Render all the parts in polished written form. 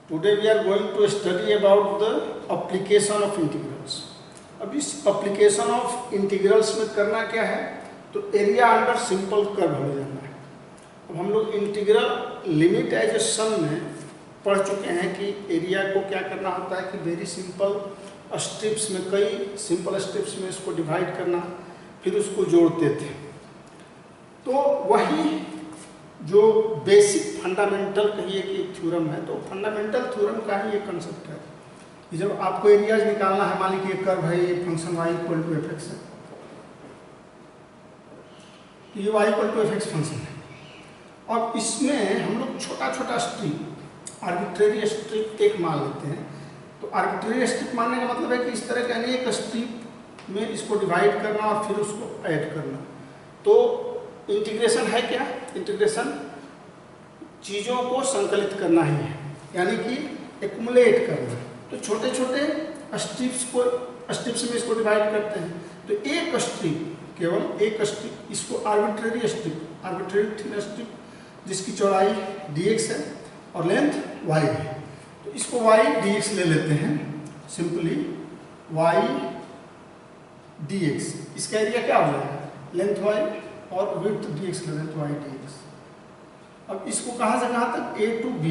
Today we are going to study about the application of integrals. अब इस application of integrals में करना क्या है, तो एरिया अंडर सिंपल कर्व हो जाना है। अब हम लोग इंटीग्रल लिमिट एज ए सम में पढ़ चुके हैं कि एरिया को क्या करना होता है कि वेरी सिंपल स्ट्रिप्स में, कई सिंपल स्ट्रिप्स में इसको डिवाइड करना, फिर उसको जोड़ते थे। तो वही जो बेसिक फंडामेंटल कहिए कि थ्योरम है, तो फंडामेंटल थ्योरम का ही ये कंसेप्ट है कि जब आपको एरियाज निकालना है, मान लीजिए कर्व है, ये function y equal to f x है, तो ये y equal to f x function है। और इसमें हम लोग छोटा छोटा स्ट्रिप, आर्बिट्रेरी स्ट्रिप एक मान लेते हैं। तो आर्बिट्रेरी स्ट्रिप मानने का मतलब है कि इस तरह के अनेक स्ट्रिप में इसको डिवाइड करना और फिर उसको ऐड करना। तो इंटीग्रेशन है क्या? इंटीग्रेशन चीज़ों को संकलित करना ही है, यानी कि एक्युमुलेट करना। तो छोटे छोटे स्ट्रिप्स में इसको डिवाइड करते हैं। तो एक स्ट्रिप, केवल एक स्ट्रिप, इसको आर्बिट्रेरी थिन स्ट्रिप जिसकी चौड़ाई dx है और लेंथ y है, तो इसको y dx ले लेते हैं, सिंपली y dx। इसका एरिया क्या हो जाएगा? लेंथ y और विड्थ dx ले लें तो y dx। अब इसको कहाँ से कहाँ तक? a टू b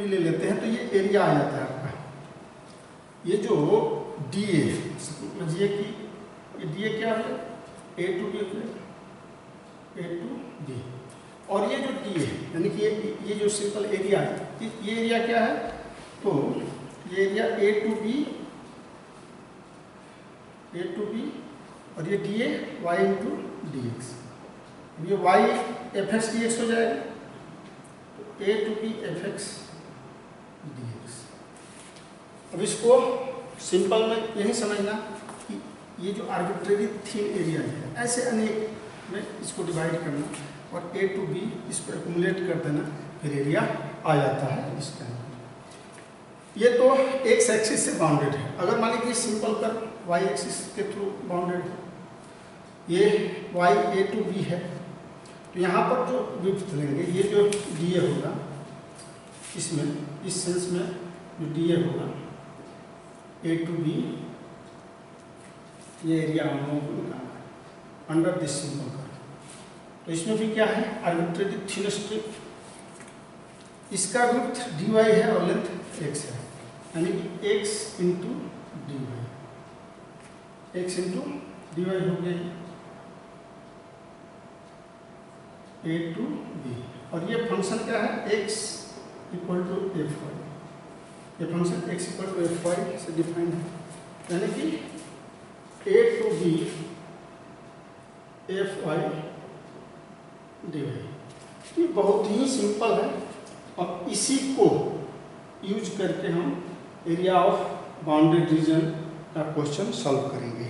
ले लेते हैं, तो ये एरिया आ जाता है आपका। ये जो dA, समझिए कि ये dA क्या है? a टू b, और ये जो d है, यानी कि ये जो सिंपल एरिया है, ये एरिया क्या है? तो ये एरिया a टू b और ये dA y इंटू dx। ये y f x d x हो जाएगा, तो a to b f x dx। अब इसको सिंपल में यही समझना कि ये जो आर्बिट्रेरी थिन एरिया है, ऐसे अनेक में इसको डिवाइड करना और a टू b इसको एक्युमुलेट कर देना, फिर एरिया आ जाता है इस टाइम। ये तो एक्स एक्सिस से बाउंडेड है। अगर मान लीजिए सिंपल कर y एक्सिस के थ्रू बाउंडेड है, ये y a टू b है, तो यहाँ पर जो विड्थ लेंगे, ये जो dA होगा, इसमें इस सेंस में जो dA होगा a टू b, ये एरिया हम लोगों को निकालना है अंडर दिस सिंपल कर्व। तो इसमें भी क्या है? आर्बिट्रेरी थिन स्ट्रिप, इसका विड्थ dy है और लेंथ x है, यानी कि x into dy, x into dy हो गया a टू b। और ये फंक्शन क्या है? x equal to F Y. ये function x equal to F Y से डिफाइंड है, यानी कि a to b F Y D Y. ये बहुत ही सिंपल है और इसी को यूज करके हम एरिया ऑफ बाउंडेड रीजन का क्वेश्चन सॉल्व करेंगे।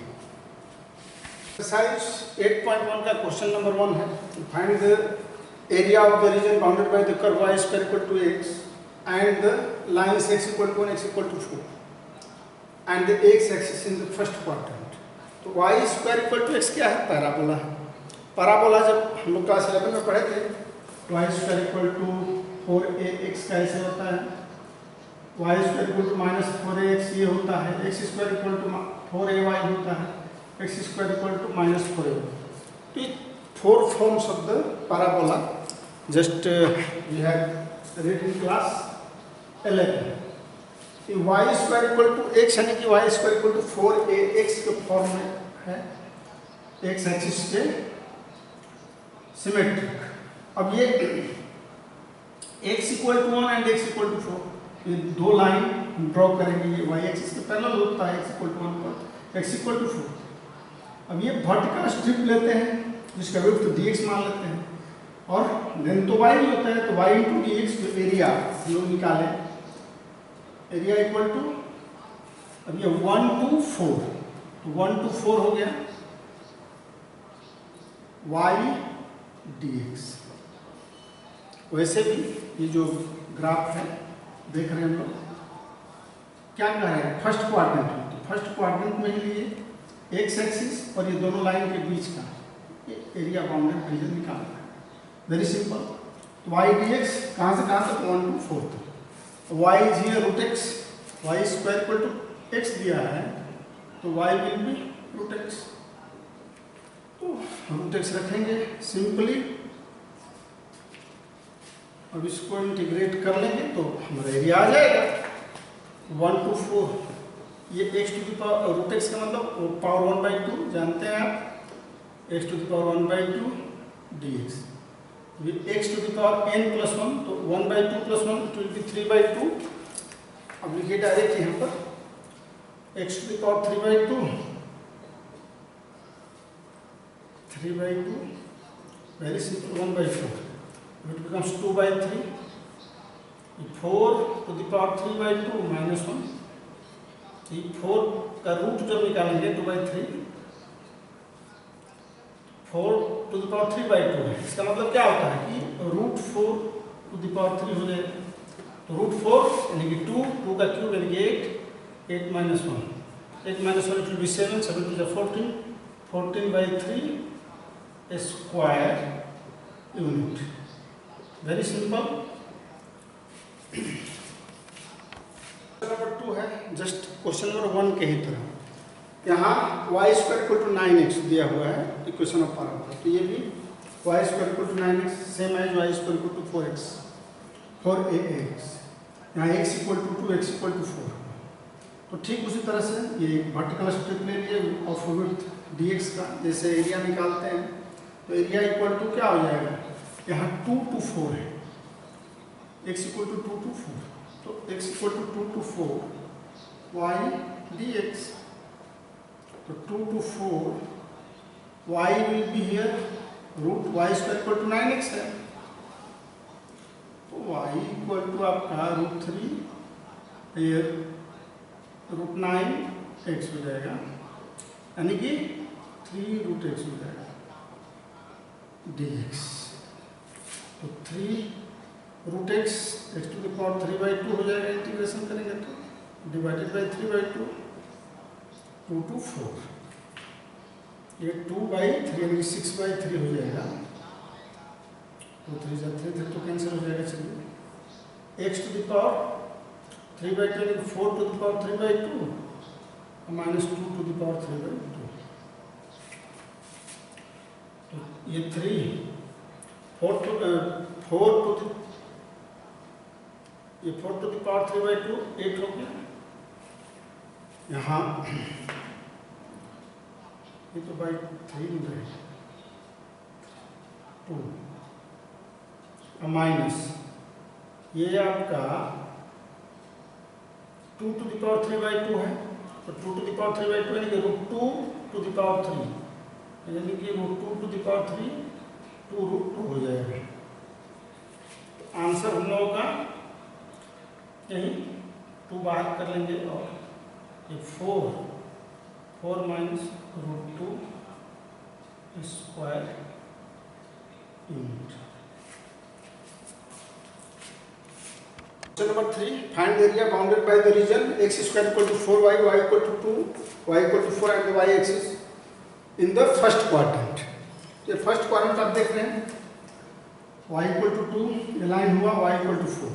एक्सरसाइज 8.1 का क्वेश्चन नंबर 1 है, find the area of the region bounded by the curve y square equal to x and the lines x equal to 1, x equal to 4 and the x axis in the first quadrant. तो y square equal to x क्या है? Parabola है। Parabola जब हम लोग class 11 में पढ़े थे, तो y square equal to 4ax का ऐसे होता है, y square equal to minus 4ax ये होता है, x square equal to 4ay होता है, x square equal to minus 4a। तो ये 4 forms of the parabola just we have read in class 11। y square equal to x यानी कि y square equal to 4ax के form में है, x axis के सिमेट्रिक। अब ये x equal to 1 and x equal to 4, ये दो लाइन ड्रॉ करेंगे, ये y एक्सिस के पैरेलल होता है, x इक्वल टू 1 पर x इक्वल टू 4। अब ये वर्टिकल स्ट्रिप लेते हैं जिसका विड्थ dx मान लेते हैं और लेंथ तो y ही होता है, तो y इंटू dx जो एरिया हम लोग निकाले, एरिया इक्वल टू, अब ये 1 टू 4, तो 1 टू 4 हो गया y dx। वैसे भी ये जो ग्राफ है देख रहे हैं हम लोग, क्या कह रहे हैं? फर्स्ट क्वाड्रेंट में, तो फर्स्ट क्वाड्रेंट में ही लिए एक्स एक्सिस और ये दोनों लाइन के बीच का एरिया बाउंडेड रीजन निकालना है, वेरी सिंपल। तो वाई डी एक्स कहाँ से कहाँ तक 1 to 4 तक। Y is here root x, y square equal to x दिया है तो y will be root x, तो रूट एक्स रखेंगे सिंपली। अब इसको इंटीग्रेट कर लेंगे तो हमारा एरिया आ जाएगा 1 to 4। ये x to the power root x का मतलब पावर 1/2 जानते हैं आप, x to the power 1/2 dx। X to the power n plus 1 तो 1/2 प्लस 1 इट विल बी 3/2। अब लिखिए डायरेक्ट यहाँ पर x to the power 3/2 very simple 1/4 it becomes 2/3। 4 to the power 3/2 minus 1, ये 4 का रूट जब निकालेंगे 2/3, 4 to the power 3/2 है। इसका मतलब क्या होता है कि रूट 4 to the power 3 हो जाएगा, तो रूट 4 यानी कि 2 का क्यूब यानी कि 8 minus 1, 8 minus 1 it will be 7, 7 to the 14, 14/3 square unit। Very simple. Number 2 है जस्ट क्वेश्चन नंबर 1 के ही तरह। यहाँ Y square equal to 9x दिया हुआ है इक्वेशन ऑफ पैरामीटर, तो ये भी y square equal to 9x same as y square equal to 4x 4ax। यहाँ x equal to 2 x equal to 4, तो ठीक उसी तरह से ये वर्टिकल स्ट्रिप ले लिए ऑफ विड्थ dx का, जैसे एरिया निकालते हैं तो एरिया इक्वल टू क्या हो जाएगा, यहाँ 2 to 4 है, x इक्वल टू 2 to 4, तो x equal to 2 to 4 y dx, तो 2 to 4 y will be here root y square equal to 9x है, तो y इक्वल टू आपका √3 ये √9x हो जाएगा, यानी कि 3√x हो जाएगा dx। तो 3√x x to the power 3/2 हो जाएगा, इंटीग्रेशन करेंगे तो डिवाइडेड बाई 3/2 2 to 4, ये 2/3 यानी 6/3 हो जाएगा, तो 3 जा 3 तो कैंसिल हो जाएगा। चलिए x टू द पावर 3/2 यानी 4 to the power 3/2 minus 2 to the power 3/2, तो ये 4 to the power 3/2 8 हो गया। यहाँ ये तो बाई 3 मिल रहा है 2 माइनस ये आपका 2 to the power 3/2 है, तो 2 to the power 3/2 यानी कि √2 to the power 3 यानी कि √2 to the power 3 2√2 हो जाएगा। तो आंसर हम लोगों का यही 2 बाहर कर लेंगे और ये 4 minus √2 square unit. Number 3 find the area bounded by the region x square equal to 4y y equal to 2 y equal to 4 at the y axis in the first quadrant. ये फर्स्ट क्वाड्रेंट आप देख रहे हैं y equal to 2 ये line हुआ y equal to 4।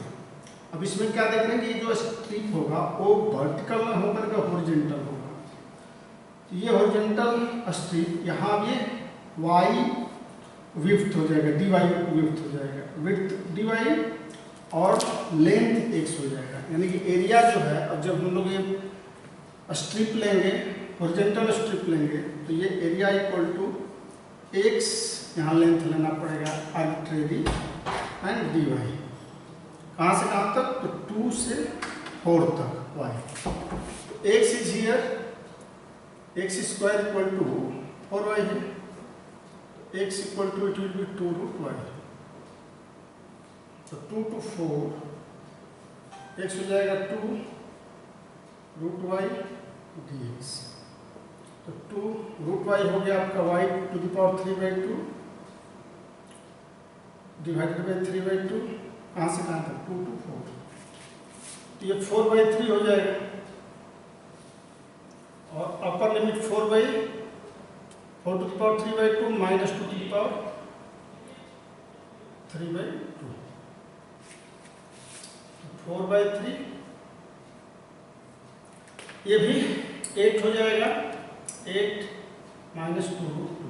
अब इसमें क्या देख रहे हैं कि ये जो स्ट्रिप होगा वो वर्टिकल में होकर के हॉरिजॉन्टल होगा, तो ये हॉरिजॉन्टल स्ट्रिप यहाँ ये y विड्थ हो जाएगा, dy विड्थ हो जाएगा, विड्थ dy और लेंथ x हो जाएगा, यानी कि एरिया जो है अब जब हम लोग ये स्ट्रिप लेंगे हॉरिजॉन्टल स्ट्रिप लेंगे तो ये एरिया इक्वल टू x यहाँ लेंथ लेना पड़ेगा आर्बिट्रेरी एंड dy, कहाँ से कहाँ तक, तो 2 से 4 तक y, तो x is here x square equal to 4y है, x equal to it will be 2√y, तो 2 to 4 x हो जाएगा 2√y dx, तो 2√y हो गया आपका y to the power 3/2 divided by 3/2, कहाँ से कहाँ तक 2 to 4, तो ये 4/3 हो जाएगा और upper limit 4 to the power 3/2 minus 2 to the power 3/2। 4/3, ये भी 8 हो जाएगा, 8 माइनस 2√2,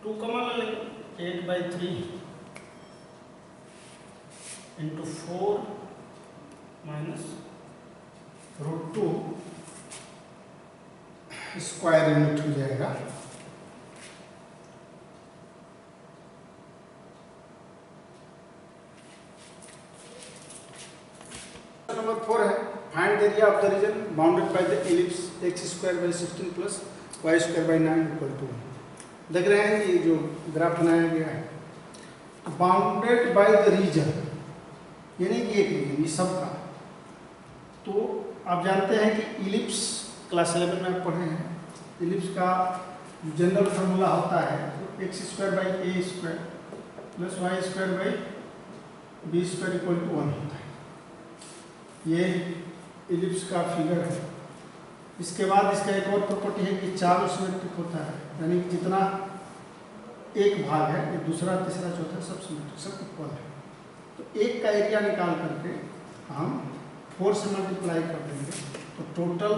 2 कॉमन ले लेंगे, 8/3 इंटू 4 माइनस √2 स्क्वायर यूनिट हो जाएगा। नंबर 4 है, find the area of the region bounded by the ellipse x²/16 plus y²/9 equal to. देख रहे हैं ये जो ग्राफ बनाया गया है, बाउंडेड बाय द रीजन यानी कि एक रीजन, ये सबका। तो आप जानते हैं कि इलिप्स क्लास 11 में आप पढ़े हैं, इलिप्स का जनरल फार्मूला होता है तो x²/a² plus y²/b² equal to 1 होता है। ये इलिप्स का फिगर है। इसके बाद इसका एक और प्रॉपर्टी है कि चारों सिमेट्रिक होता है, यानी जितना एक भाग है ये दूसरा तीसरा चौथा सब सिमेट्रिक, सब इक्वल है। तो एक का एरिया निकाल करके हम 4 से मल्टीप्लाई कर देंगे तो टोटल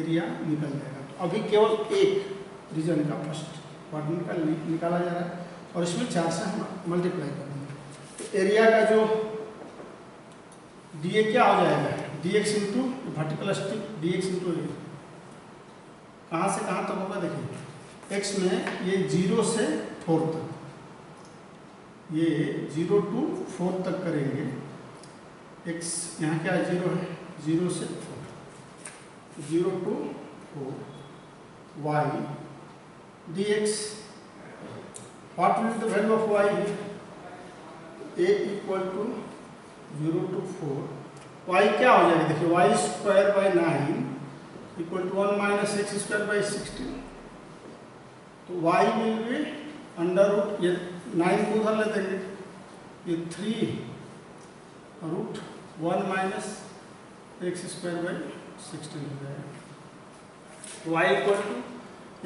एरिया निकल जाएगा। तो अभी केवल एक रीजन का फर्स्ट क्वाड्रेंट का निकाला जा रहा है और इसमें 4 से हम मल्टीप्लाई कर देंगे। तो एरिया का जो डी ए क्या हो जाएगा, dx into vertical strip dx into A. कहाँ से कहाँ तक होगा देखिए, x में ये 0 से 4 तक, ये 0 to 4 तक करेंगे। x यहाँ क्या है, 0 है, 0 से 4, 0 to 4 y dx। What will be the value of y? a equal to 0 to 4, y क्या हो जाएगा देखिए, y²/9 equal to 1 minus x²/16। तो y will be under root, ये 9 को उधर ले देंगे, ये 3√1 माइनस x²/16 हो जाएगा। y इक्वल टू,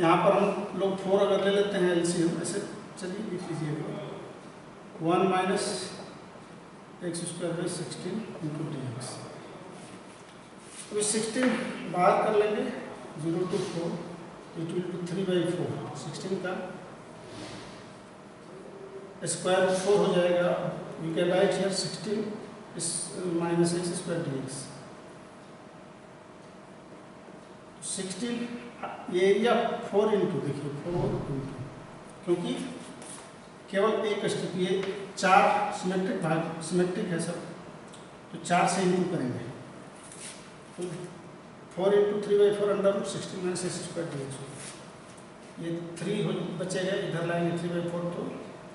यहाँ पर हम लोग 4 अगर ले लेते हैं एलसीएम, ऐसे चलिए लिख लीजिएगा, 1 माइनस x²/16 इंटू dx। तो 16 बाहर कर लेंगे, 0 to 4, इट विल बी 3/4, 16 का स्क्वायर रूट 4 हो जाएगा। We can write here 16 minus x² dx। 16 ये एरिया 4 इंटू, देखिए 4 इंटू, क्योंकि केवल एक स्ट्रिप, ये 4 सिमेट्रिक भाग, सिमेट्रिक है सब, तो 4 से इंटू करेंगे। तो 4 into 3/4 under root 16 minus x² dx। ये 3 हो बचेगा, इधर लाएंगे 3/4, तो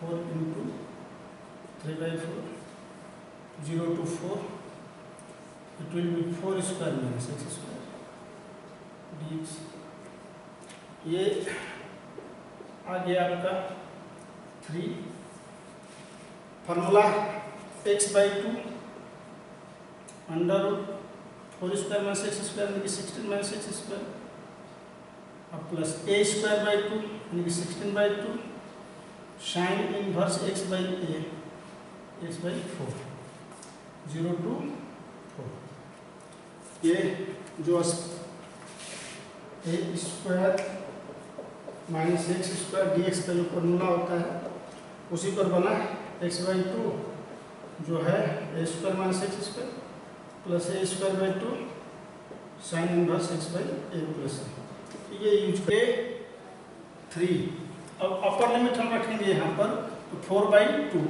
4 into 3/4, 0 to 4, it will B 4² minus x² dx। ये आ गया आपका 3। Formula x/2 under root 4² minus x² यानी कि 16 माइनस x² अब प्लस a²/2 यानी कि 16/2 sign inverse x/a, x/4, 0 to 4। ये जो a² माइनस x² dx का जो फॉर्मूला होता है उसी पर बना x/2 जो है a² minus x² plus a²/2 sine inverse x/a plus a। ये यूज के 3। अब अपर लिमिट हम रखेंगे यहाँ पर, तो 4/2,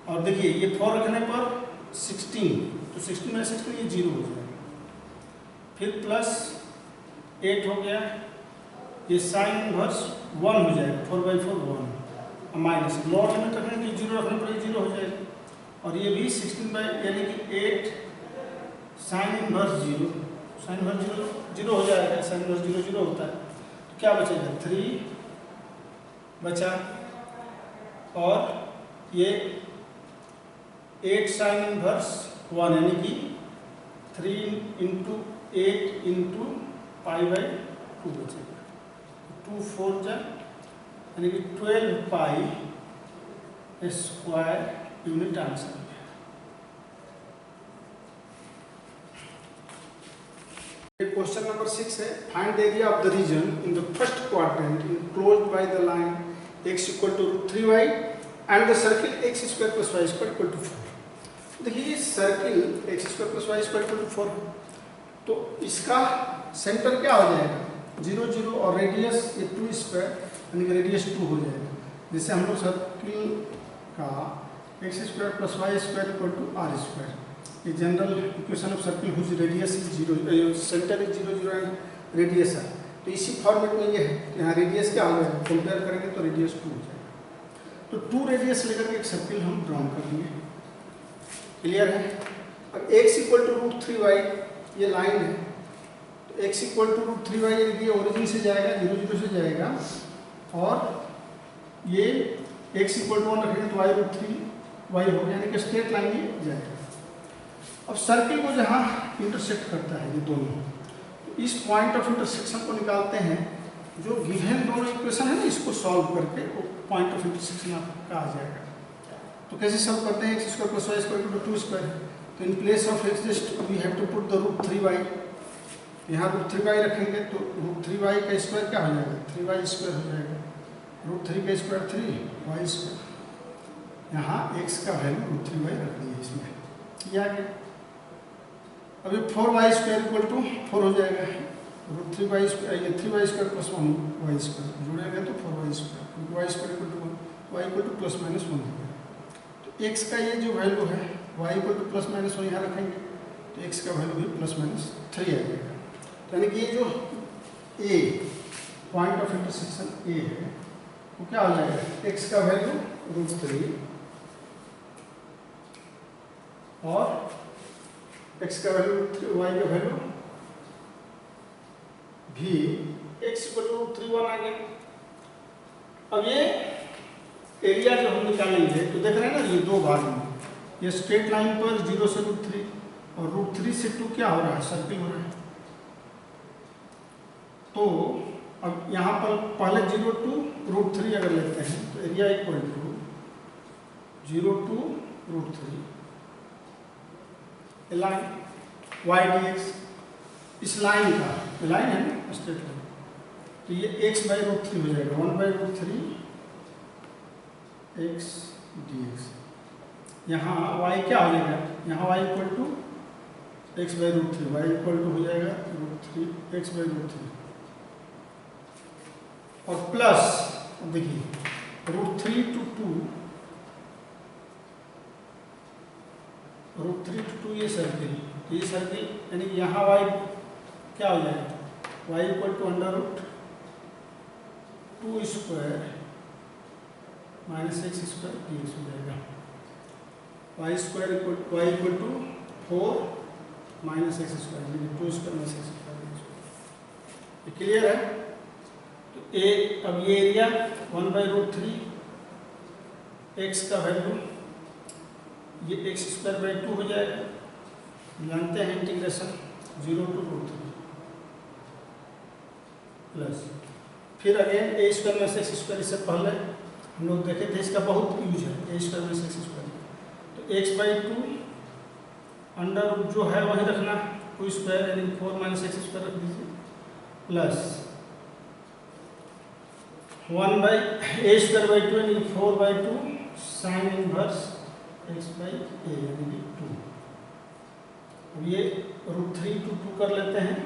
और देखिए ये 4 रखने पर 16, तो 16 में 16 ये 0 हो जाएगा, फिर प्लस 8 हो गया, ये साइन इनवर्स 1 हो जाएगा, 4/4 1, माइनस लोअर लिमिट रखेंगे तो 0 रखने पर 0 हो जाएगा, और ये भी 16 यानी कि 8 साइन इनवर्स 0, साइन इनवर्स 0 हो जाएगा, साइन इनवर्स 0 होता है, तो क्या बचेगा 3 बचा, और ये 8 साइन इनवर्स 1 यानी कि 3 इंटू 8 इंटू π/2 बचेगा, 2 4 जा यानी कि 12 pi unit answer. Question number 6 है, find the area of the region in the first quadrant enclosed by the line x equal to √3y and the circle x square plus y square equal to 4। देखिए ये circle x square plus y square equal to 4 है, तो इसका centre क्या हो जाएगा 0 0 और radius ये 2 स्क्वायर यानी कि रेडियस 2 हो जाएगा। जैसे हम लोग सर्किल का x square plus y square equal to r square, ये general equation of circle whose radius is 0, centre is 0 0 and radius है, तो इसी फॉर्मेट में ये है। यहाँ रेडियस क्या हो जाएगा, कंपेयर करेंगे तो रेडियस 2 हो जाएगा। तो 2 रेडियस लेकर के एक सर्किल हम ड्रॉ कर लेंगे, क्लियर है। अब x इक्वल टू √3y ये लाइन है, तो x इक्वल टू √3y ये ओरिजिन से जाएगा 0 0 से जाएगा, और ये x इक्वल टू 1 रखेंगे तो y √3y हो गया, यानी कि स्ट्रेट लाइन ये जाएगा। अब सर्किल को जहाँ इंटरसेक्ट करता है ये दोनों, तो इस पॉइंट ऑफ इंटरसेक्शन को निकालते हैं। जो गिवन दोनों इक्वेशन है ना, इसको सॉल्व करके वो पॉइंट ऑफ इंटरसेक्शन आपका आ जाएगा। तो कैसे सॉल्व करते हैं, x square plus y square equal to 2 square, तो in place of x just we have to put the √3y, यहाँ √3y रखेंगे तो √3y का स्क्वायर क्या हो जाएगा 3y स्क्वायर हो जाएगा, √3 का स्क्वायर 3y स्क्वायर, यहाँ x का वैल्यू √3y रख दिए इसमें, ये आ गया। अभी 4y स्क्वायर इक्वल टू 4 हो जाएगा, √3y स्क्वायर ये 3y square plus 1y square जुड़ेगा तो 4y square, y square equal to 1, y equal to plus minus 1 हो गया। तो x का ये जो वैल्यू है y equal to plus minus 1 यहाँ रखेंगे तो x का वैल्यू भी प्लस माइनस 3 आ जाएगा। तो यानी कि ये जो a point of intersection a है वो क्या हो जाएगा, x का वैल्यू √3 और x का वैल्यू y का वैल्यू भी x इक्वल टू √3 आ गया। अब ये एरिया जो हम निकालेंगे तो देख रहे हैं ना, ये दो भाग में, ये स्ट्रेट लाइन पर 0 से √3 और √3 से 2 क्या हो रहा है, सर्किल हो रहा है। तो अब यहाँ पर पहले 0 to √3 अगर लेते हैं तो area equal to 0 to √3 line y dx, इस लाइन का लाइन है ना स्ट्रेट लाइन, तो ये x बाई √3 हो जाएगा, 1 बाई √3 x dx। यहाँ y क्या हो जाएगा, यहाँ y equal to x by √3, y equal to हो जाएगा √3 x बाई √3 और प्लस देखिए √3 to 2 √3 to 2 ये सर्किल, तो ये सर्किल यानी यहाँ y क्या हो जाएगा, y equal to √2 square minus x square dx हो जाएगा, y square equal to 4 minus x square यानी 2 स्क्वायर माइनस x स्क्वायर। ये क्लियर है। तो अब ये एरिया 1 बाई √3 x का वैल्यू ये x स्क्वायर बाई 2 हो जाएगा, जानते हैं इंटीग्रेशन 0 to √3 प्लस फिर अगेन a स्क्वायर में x स्क्वायर, इससे पहले हम लोग देखे थे, इसका बहुत यूज है a स्क्वायर में x स्क्वायर, तो x बाई 2 अंडर जो है वही रखना 2 स्क्वायर यानी 4 माइनस x स्क्वायर रख दीजिए plus 1 by a square by 2 यानी 4 by 2 sine inverse x by a यानी कि 2। अब ये √3 to 2 कर लेते हैं,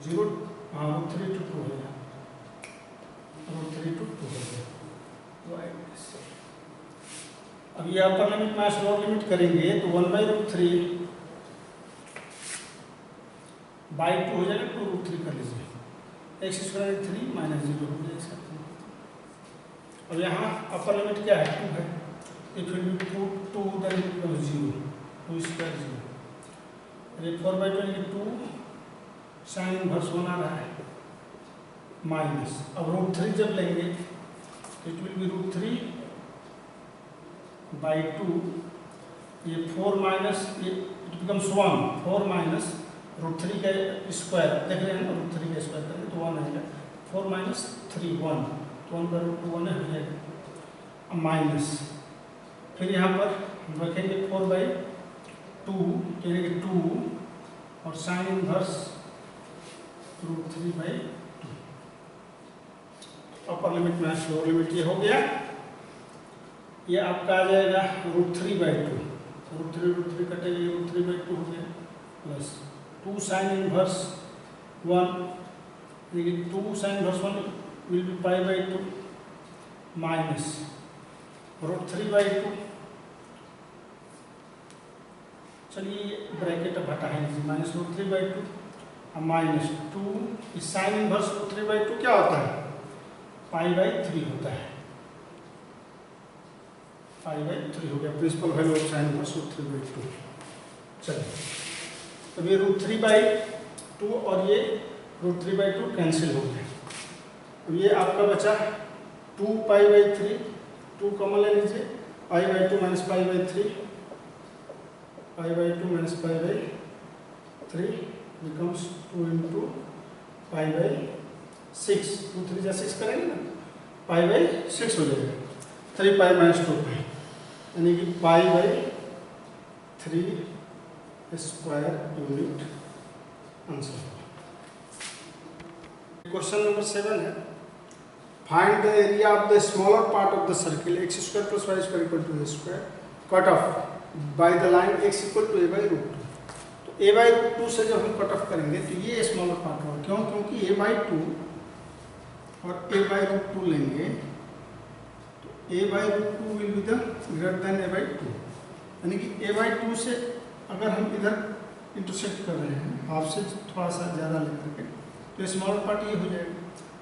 0 हाँ √3 to 2 हो गया, √3 to 2 हो गया। अब ये upper limit minus lower limit करेंगे तो 1 बाई √3 बाई 2 हो जाएगा, 2 √3 कर लीजिए, x स्क्वायर 3 माइनस 0 हो जाएगा। अब यहाँ अपर लिमिट क्या है 2 है, if it be 2 then it becomes 0, 2 square 0, ये 4 बाई 2 यानी 2 साइन इनवर्स 1 आ रहा है माइनस, अब √3 जब लेंगे तो इट विल बी √3 बाई 2, ये 4 माइनस ये इट बिकम्स 1, 4 माइनस √3 का स्क्वायर देख रहे हैं ना, √3 का स्क्वायर करेंगे तो 1 आएगा, 4 माइनस 3 1, तो 1 का √2 1 हो जाएगा माइनस, फिर यहाँ पर हम रखेंगे 4 बाई 2 यानी कि 2 और sign inverse √3/2। Upper limit minus lower limit ये हो गया। ये आपका आ जाएगा √3/2, √3 कटेगा, √3/2 हो गया, plus 2 sine inverse 1, 2 sine inverse 1 will be π/2 minus √3/2। चलिए ब्रैकेट अब हटा है, माइनस √3/2 और माइनस 2 साइन इनवर्स √3/2 क्या होता है, π/3 होता है, π/3 हो गया principal value of sine inverse √3/2। चलिए अब ये √3/2 और ये √3/2 कैंसिल हो गया। अब ये आपका बचा 2π/3, 2 कॉमन ले लीजिए, π/2 माइनस π/3, π/2 माइनस π/3 becomes 2 into π/6, 2 3 जा 6 करेंगे ना, π/6 हो जाएगा, 3π माइनस 2π यानी कि π/3 square unit answer. Question number 7 है, find the area of the smaller part of the circle x² + y² = a² cut off by the line x = a/√2। तो a/√2 से जब हम कट ऑफ करेंगे तो ये स्मॉलर पार्ट होगा, क्यों, क्योंकि a/2 और a/√2 लेंगे तो a/√2 will be the greater than a/2, यानी कि a/2 से अगर हम इधर इंटरसेक्ट कर रहे हैं हाफ से थोड़ा सा ज़्यादा लेकर के तो स्मॉलर पार्ट ये हो जाएगा,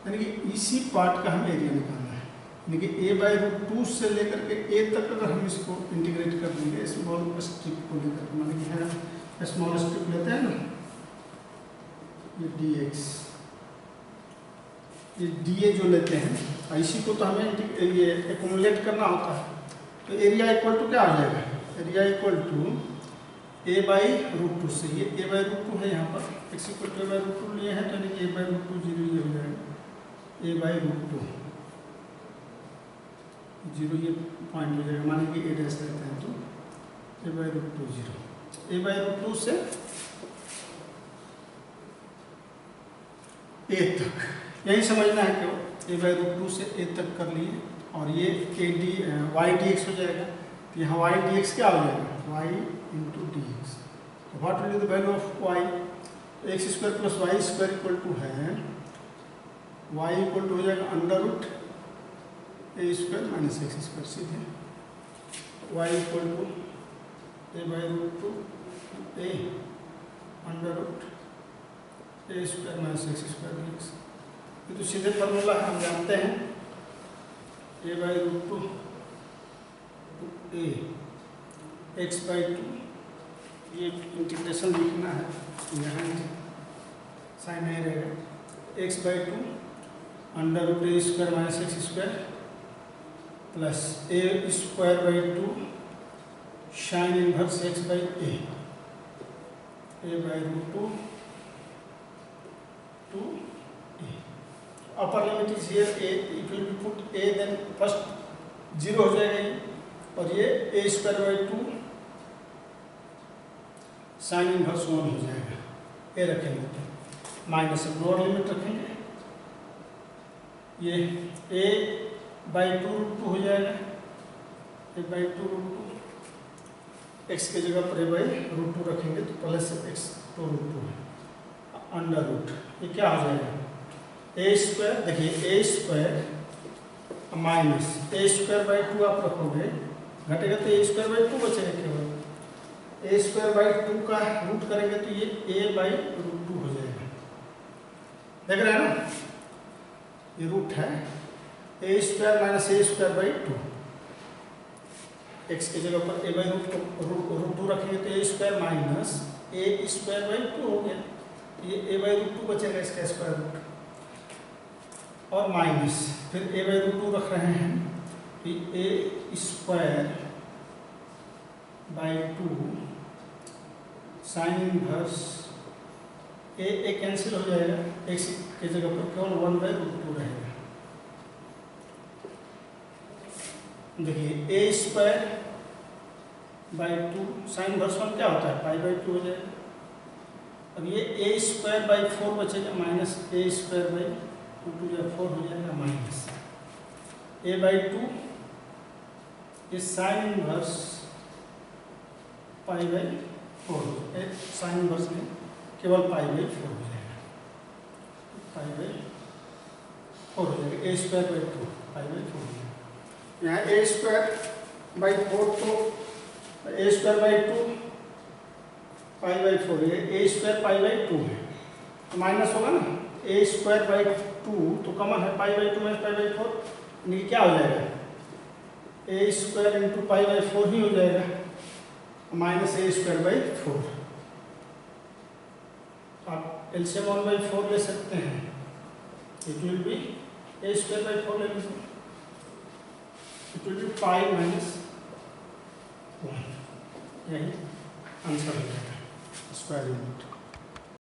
यानी कि इसी पार्ट का हमें एरिया निकालना है, यानी कि a/√2 से लेकर के a तक अगर हम इसको इंटीग्रेट कर देंगे स्मॉल स्ट्रिप को लेकर, मतलब कि है स्मॉल स्ट्रिप लेते हैं ना, ये dx, ये dA जो लेते हैं, इसी को तो हमें ये एक्यूमुलेट करना होता है। तो एरिया इक्वल टू क्या आ जाएगा, एरिया इक्वल टू a/√2 से, ये a/√2 है यहाँ पर, x = a/√2 लिए हैं तो यानी कि a/√2 0 ये हो जाएगा, a/√2 0 ये पॉइंट हो जाएगा, माने कि a' लेते हैं तो a/√2 0, a/√2 से a तक, यही समझना है कि a/√2 से a तक कर लिए, और ये y dx हो जाएगा, तो यहाँ y dx क्या हो जाएगा, y into dx। तो what will be the value of y, x² + y² = है y इक्वल टू हो जाएगा √a² - x², सीधे y equal to a/√2 a √a² - x² dx। ये तो सीधे फॉर्मूला हम जानते हैं, a/√2 a x/2, ये इंटीग्रेशन लिखना है, यहाँ साइन नहीं रहेगा, x/2 √a² - x² plus a²/2 sine inverse x/a, a/√2 to a। Upper limit is here a, if you put a then first 0 हो जाएगा ये, और ये a²/2 साइन इनवर्स 1 हो जाएगा, a रखेंगे तो माइनस लोअर लिमिट रखेंगे, ये a/2√2 हो जाएगा, a/2√2, x की जगह पर a/√2 रखेंगे तो प्लस x/√2 है, अंडर रूट, ये क्या हो जाएगा, a², देखिए a² माइनस a²/2 आप रखोगे, घटेगा तो a²/2 बचेगा केवल, a²/2 का रूट करेंगे तो ये a/√2 हो जाएगा, देख रहे हैं ना, ये रूट है a² - a²/2, x की जगह पर a/√2 रखेंगे तो a² माइनस a²/2 हो गया, ये a/√2 बचेगा, इसका स्क्वायर रूट, और माइनस फिर a/√2 रख रहे हैं कि a²/2 sine inverse a cancel हो जाएगा, x की जगह पर केवल 1/√2 रहेगा। देखिए a² by two, sine inverse one क्या होता है पाई बाई टू हो जाएगा। अब ये ए स्क्वायर बाई फोर बचेगा minus A square by two, two या फोर हो जाएगा माइनस ए बाई टू, ये sine inverse pi by four, sine inverse में केवल पाई बाई फोर हो जाएगा, पाई बाई फोर हो जाएगा, A square by two pi by four हो जाएगा। यहाँ ए स्क्वायर बाई फोर तो A square by two pi by four है, A square pi by two है तो माइनस होगा ना, ए स्क्वायर बाई टू तो कॉमन है, pi by two minus pi by four यानी क्या हो जाएगा, A square into pi by four ही हो जाएगा minus A square by four. आप एलसीएम 1/4 ले सकते हैं, it will B A square by four ले लीजिए, it will B pi minus one, यही आंसर हो जाएगा स्क्वायर यूनिट।